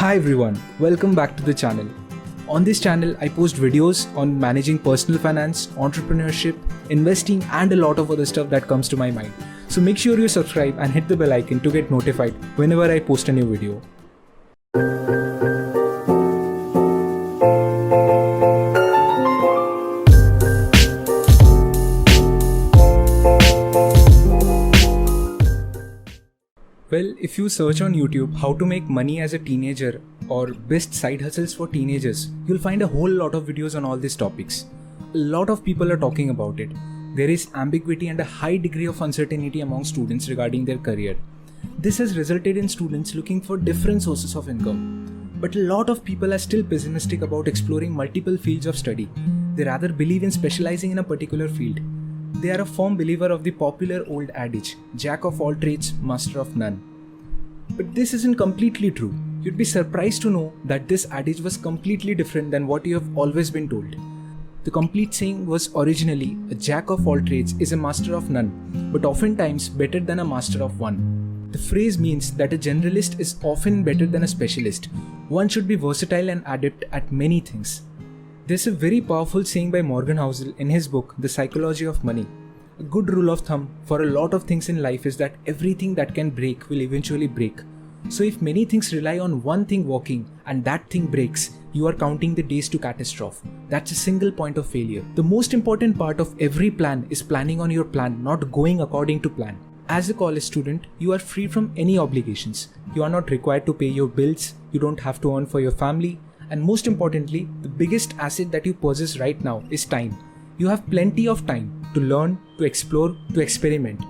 Hi everyone, welcome back to the channel. On this channel, I post videos on managing personal finance, entrepreneurship, investing and a lot of other stuff that comes to my mind. So make sure you subscribe and hit the bell icon to get notified whenever I post a new video. Well, if you search on YouTube how to make money as a teenager or best side hustles for teenagers, you'll find a whole lot of videos on all these topics. A lot of people are talking about it. There is ambiguity and a high degree of uncertainty among students regarding their career. This has resulted in students looking for different sources of income. But a lot of people are still pessimistic about exploring multiple fields of study. They rather believe in specializing in a particular field. They are a firm believer of the popular old adage, jack of all trades, master of none. But this isn't completely true. You'd be surprised to know that this adage was completely different than what you have always been told. The complete saying was originally, a jack of all trades is a master of none, but oftentimes better than a master of one. The phrase means that a generalist is often better than a specialist. One should be versatile and adept at many things. There's a very powerful saying by Morgan Housel in his book, The Psychology of Money. A good rule of thumb for a lot of things in life is that everything that can break will eventually break. So if many things rely on one thing working and that thing breaks, you are counting the days to catastrophe. That's a single point of failure. The most important part of every plan is planning on your plan, not going according to plan. As a college student, you are free from any obligations. You are not required to pay your bills, you don't have to earn for your family, and most importantly, the biggest asset that you possess right now is time. You have plenty of time to learn, to explore, to experiment.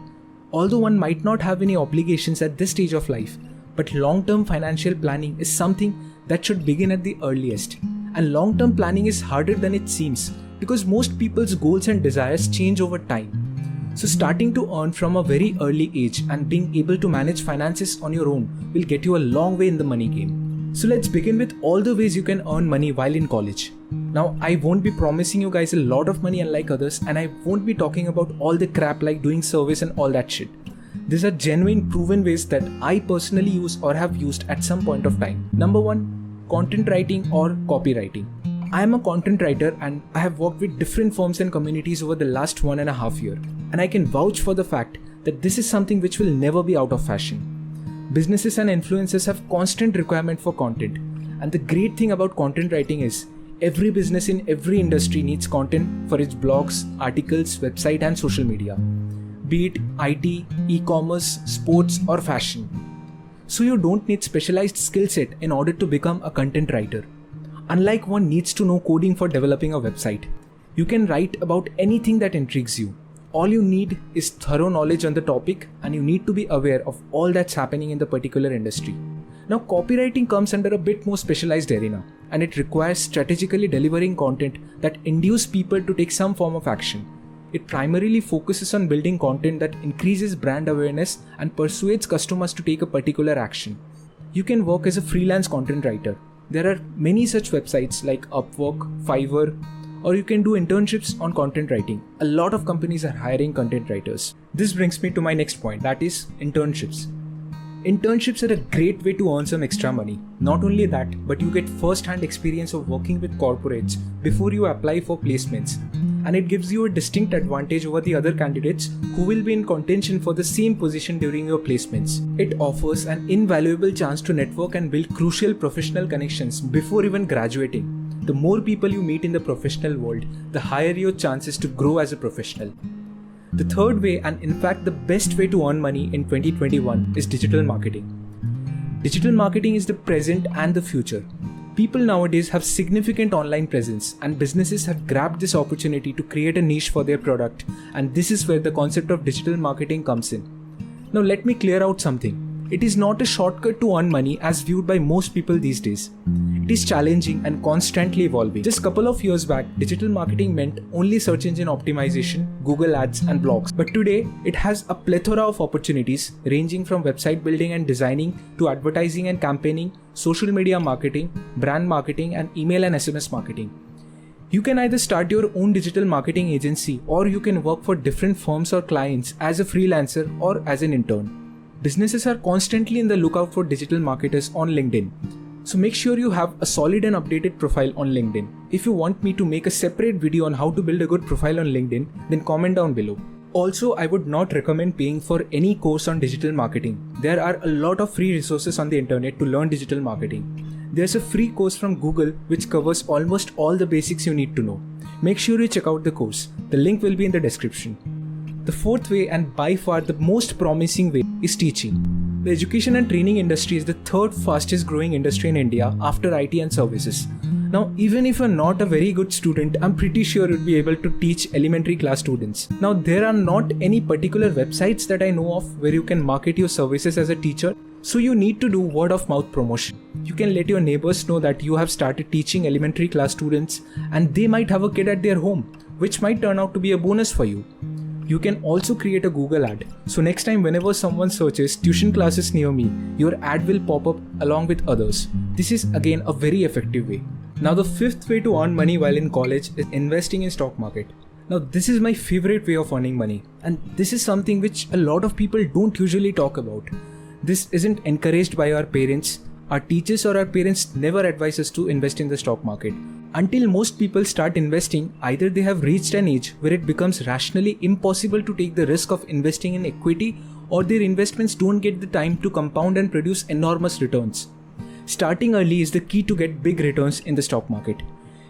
Although one might not have any obligations at this stage of life, but long-term financial planning is something that should begin at the earliest. And long-term planning is harder than it seems because most people's goals and desires change over time. So starting to earn from a very early age and being able to manage finances on your own will get you a long way in the money game. So let's begin with all the ways you can earn money while in college. Now, I won't be promising you guys a lot of money unlike others, and I won't be talking about all the crap like doing service and all that shit. These are genuine proven ways that I personally use or have used at some point of time. Number 1, content writing or copywriting. I am a content writer and I have worked with different firms and communities over the last 1.5 years. And I can vouch for the fact that this is something which will never be out of fashion. Businesses and influencers have constant requirement for content. And the great thing about content writing is every business in every industry needs content for its blogs, articles, website and social media. Be it IT, e-commerce, sports or fashion. So you don't need specialized skill set in order to become a content writer. Unlike one needs to know coding for developing a website, you can write about anything that intrigues you. All you need is thorough knowledge on the topic and you need to be aware of all that's happening in the particular industry. Now copywriting comes under a bit more specialized arena and it requires strategically delivering content that induce people to take some form of action. It primarily focuses on building content that increases brand awareness and persuades customers to take a particular action. You can work as a freelance content writer. There are many such websites like Upwork, Fiverr, or you can do internships on content writing. A lot of companies are hiring content writers. This brings me to my next point, that is internships. Internships are a great way to earn some extra money. Not only that, but you get first-hand experience of working with corporates before you apply for placements. And it gives you a distinct advantage over the other candidates who will be in contention for the same position during your placements. It offers an invaluable chance to network and build crucial professional connections before even graduating. The more people you meet in the professional world, the higher your chances to grow as a professional. The third way, and in fact the best way to earn money in 2021 is digital marketing. Digital marketing is the present and the future. People nowadays have significant online presence and businesses have grabbed this opportunity to create a niche for their product, and this is where the concept of digital marketing comes in. Now let me clear out something. It is not a shortcut to earn money as viewed by most people these days. It is challenging and constantly evolving. Just a couple of years back, digital marketing meant only search engine optimization, Google Ads and blogs. But today, it has a plethora of opportunities ranging from website building and designing to advertising and campaigning, social media marketing, brand marketing and email and SMS marketing. You can either start your own digital marketing agency or you can work for different firms or clients as a freelancer or as an intern. Businesses are constantly in the lookout for digital marketers on LinkedIn. So make sure you have a solid and updated profile on LinkedIn. If you want me to make a separate video on how to build a good profile on LinkedIn, then comment down below. Also, I would not recommend paying for any course on digital marketing. There are a lot of free resources on the internet to learn digital marketing. There's a free course from Google which covers almost all the basics you need to know. Make sure you check out the course. The link will be in the description. The fourth way, and by far the most promising way, is teaching. The education and training industry is the third fastest growing industry in India after IT and services. Now, even if you're not a very good student, I'm pretty sure you'd be able to teach elementary class students. Now, there are not any particular websites that I know of where you can market your services as a teacher, so you need to do word of mouth promotion. You can let your neighbors know that you have started teaching elementary class students and they might have a kid at their home, which might turn out to be a bonus for you. You can also create a Google ad. So next time whenever someone searches tuition classes near me, your ad will pop up along with others. This is again a very effective way. Now the fifth way to earn money while in college is investing in stock market. Now this is my favorite way of earning money, and this is something which a lot of people don't usually talk about. This isn't encouraged by our parents. Our teachers or our parents never advise us to invest in the stock market. Until most people start investing, either they have reached an age where it becomes rationally impossible to take the risk of investing in equity, or their investments don't get the time to compound and produce enormous returns. Starting early is the key to get big returns in the stock market.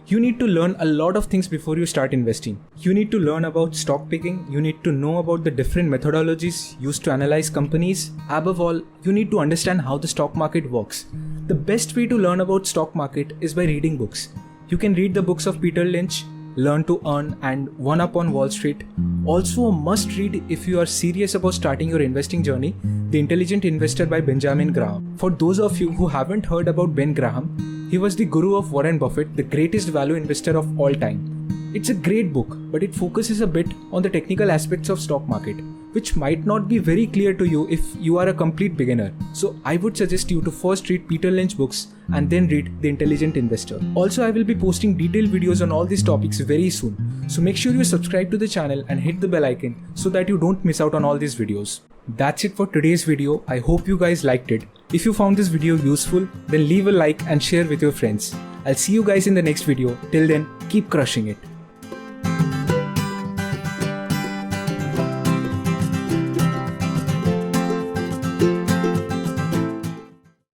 You need to learn a lot of things before you start investing. You need to learn about stock picking, you need to know about the different methodologies used to analyze companies. Above all, you need to understand how the stock market works. The best way to learn about stock market is by reading books. You can read the books of Peter Lynch, Learn to Earn, and One Up on Wall Street. Also a must read if you are serious about starting your investing journey, The Intelligent Investor by Benjamin Graham. For those of you who haven't heard about Ben Graham, he was the guru of Warren Buffett, the greatest value investor of all time. It's a great book, but it focuses a bit on the technical aspects of stock market, which might not be very clear to you if you are a complete beginner. So I would suggest you to first read Peter Lynch books and then read The Intelligent Investor. Also, I will be posting detailed videos on all these topics very soon. So make sure you subscribe to the channel and hit the bell icon so that you don't miss out on all these videos. That's it for today's video. I hope you guys liked it. If you found this video useful, then leave a like and share with your friends. I'll see you guys in the next video. Till then, keep crushing it.